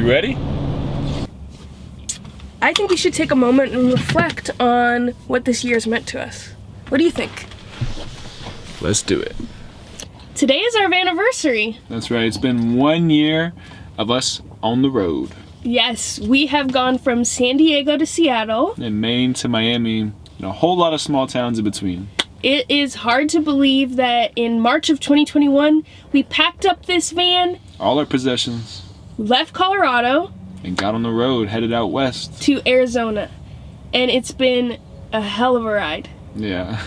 You ready? I think we should take a moment and reflect on what this year's meant to us. What do you think? Let's do it. Today is our anniversary. That's right. It's been 1 year of us on the road. Yes, we have gone from San Diego to Seattle. And Maine to Miami, and a whole lot of small towns in between. It is hard to believe that in March of 2021, we packed up this van, All our possessions, left Colorado, and got on the road, headed out west. to Arizona. And it's been a hell of a ride. Yeah.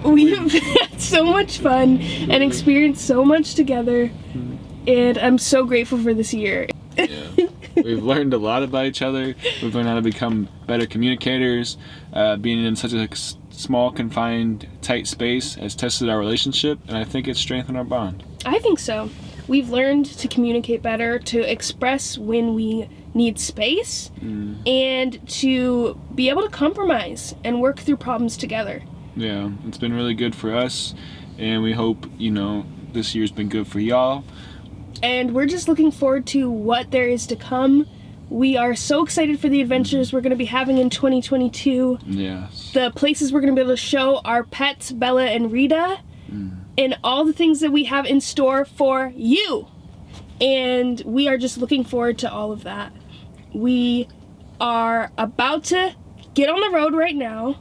We've had so much fun and experienced so much together. And I'm so grateful for this year. Yeah. We've learned a lot about each other. We've learned how to become better communicators. Being in such a small, confined, tight space has tested our relationship, and I think it's strengthened our bond. I think so. We've learned to communicate better, to express when we need space, and to be able to compromise and work through problems together. Yeah, it's been really good for us, and we hope, this year's been good for y'all. And we're just looking forward to what there is to come. We are so excited for the adventures we're going to be having in 2022. Yes. The places we're going to be able to show our pets, Bella and Rita, and all the things that we have in store for you. And we are just looking forward to all of that. We are about to get on the road right now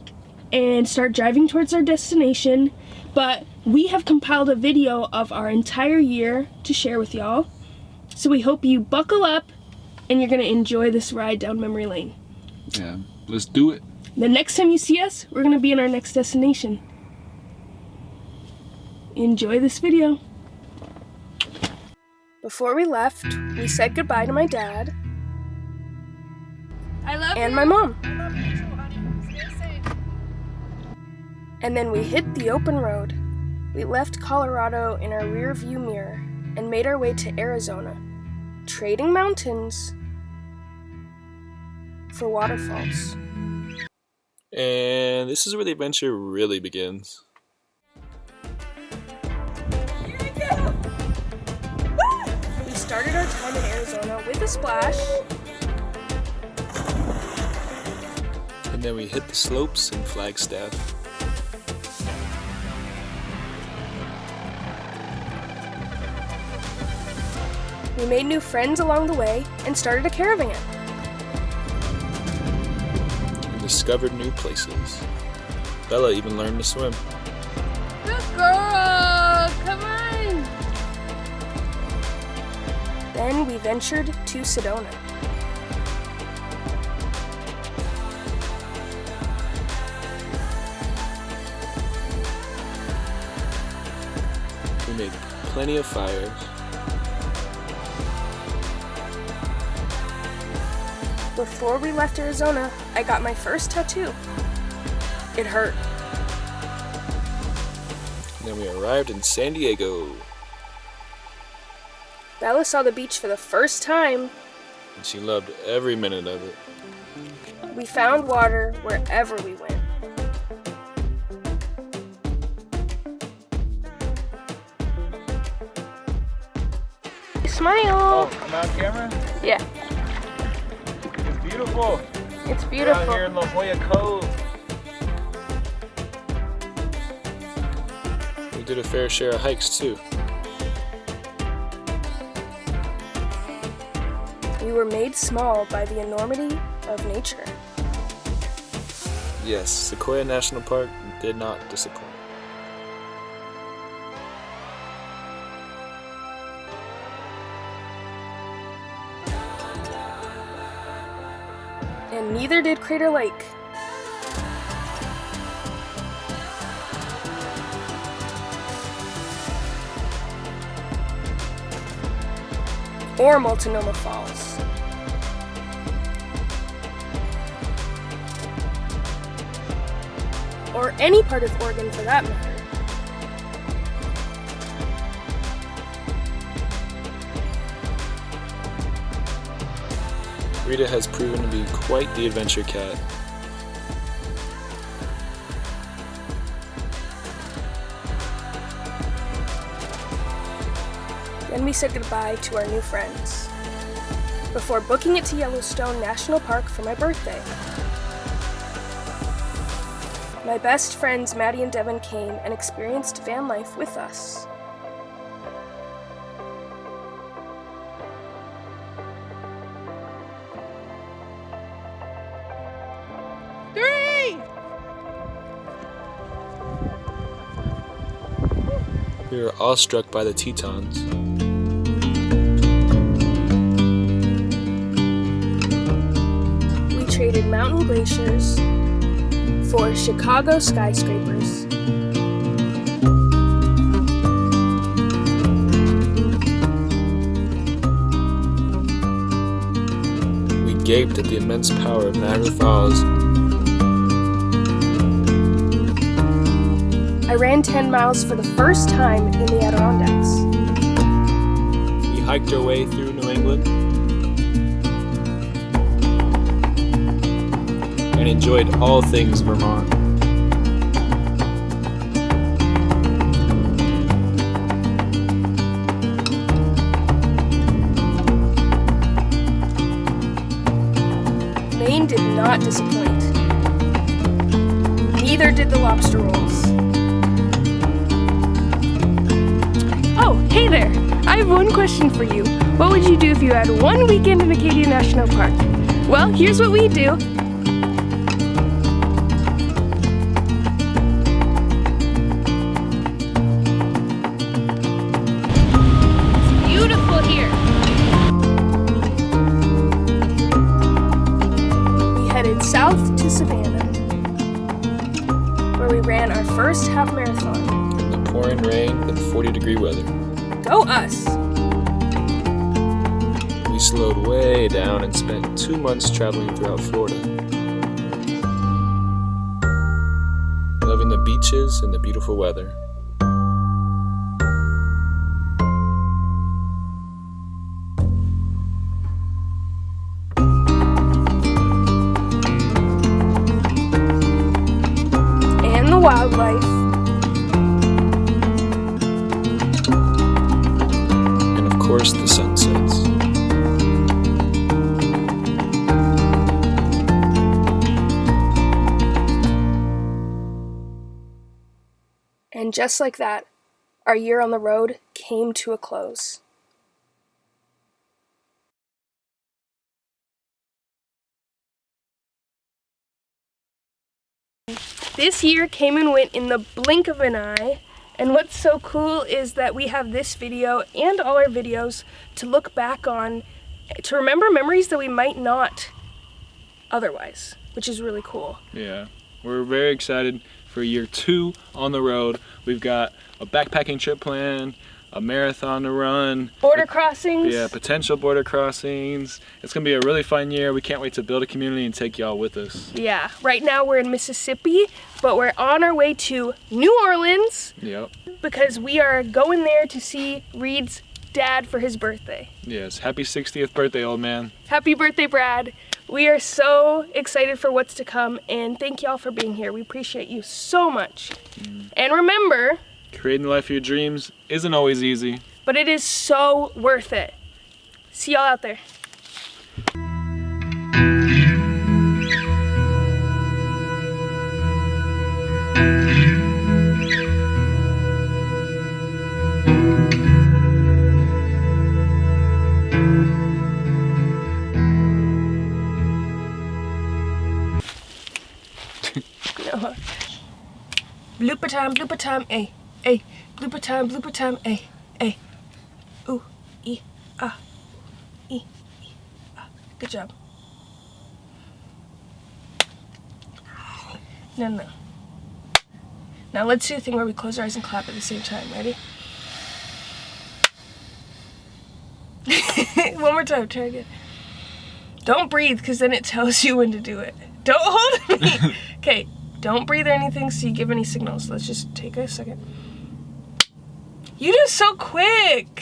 and start driving towards our destination, but we have compiled a video of our entire year to share with y'all. So we hope you buckle up and you're gonna enjoy this ride down memory lane. Yeah, let's do it. The next time you see us, we're gonna be in our next destination. Enjoy this video. Before we left, we said goodbye to my dad. I love and you. my mom. I love you too, honey. Stay safe. And then we hit the open road. We left Colorado in our rear view mirror and made our way to Arizona, trading mountains for waterfalls. And this is where the adventure really begins. We started our time in Arizona with a splash. And then we hit the slopes in Flagstaff. We made new friends along the way and started a caravan. We discovered new places. Bella even learned to swim. Good girl. Come on. Then we ventured to Sedona. We made plenty of fires. Before we left Arizona, I got my first tattoo. It hurt. And then we arrived in San Diego. Bella saw the beach for the first time. And she loved every minute of it. We found water wherever we went. Smile! I'm on camera? Yeah, It's beautiful. it's We're beautiful. out here in La Jolla Cove. We did a fair share of hikes too. We were made small by the enormity of nature. Yes, Sequoia National Park did not disappoint. And neither did Crater Lake. Or Multnomah Falls. Or any part of Oregon for that matter. Rita has proven to be quite the adventure cat. Then we said goodbye to our new friends before booking it to Yellowstone National Park for my birthday. My best friends Maddie and Devin came and experienced van life with us. We were awestruck by the Tetons. We traded mountain glaciers for Chicago skyscrapers. We gaped at the immense power of Niagara Falls. I ran 10 miles for the first time in the Adirondacks. We hiked our way through New England and enjoyed all things Vermont. Maine did not disappoint. Neither did the lobster rolls. Oh, hey there! I have one question for you. What would you do if you had one weekend in Acadia National Park? Well, here's what we do. It's beautiful here. We headed south to Savannah, where we ran our first half marathon. In the pouring rain and 40-degree weather. Go us! We slowed way down and spent 2 months traveling throughout Florida. Loving the beaches and the beautiful weather. And the wildlife. And of course the sunsets. And just like that, our year on the road came to a close. This year came and went in the blink of an eye, and what's so cool is that we have this video and all our videos to look back on, to remember memories that we might not otherwise, which is really cool. Yeah, we're very excited for year 2 on the road. We've got a backpacking trip planned, a marathon to run. Border crossings. Yeah, potential border crossings. It's gonna be a really fun year. We can't wait to build a community and take y'all with us. Yeah, right now we're in Mississippi, but we're on our way to New Orleans. Yep. Because we are going there to see Reed's dad for his birthday. Yes, happy 60th birthday, old man. Happy birthday, Brad. We are so excited for what's to come, and thank y'all for being here. We appreciate you so much. And remember, creating the life of your dreams isn't always easy, but it is so worth it. See y'all out there. Blooper time, ay, ay. Blooper time, ay, ay. Ooh, ee, ah, ee, ah. Good job. No. Now let's do the thing where we close our eyes and clap at the same time. Ready? One more time, try again. Don't breathe, because then it tells you when to do it. Don't hold me. Okay, don't breathe or anything so you give any signals. Let's just take a second. You do so quick.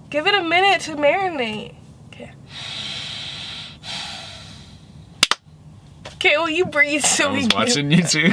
Give it a minute to marinate. Okay. Okay, well you breathe so I we was can. watching you too.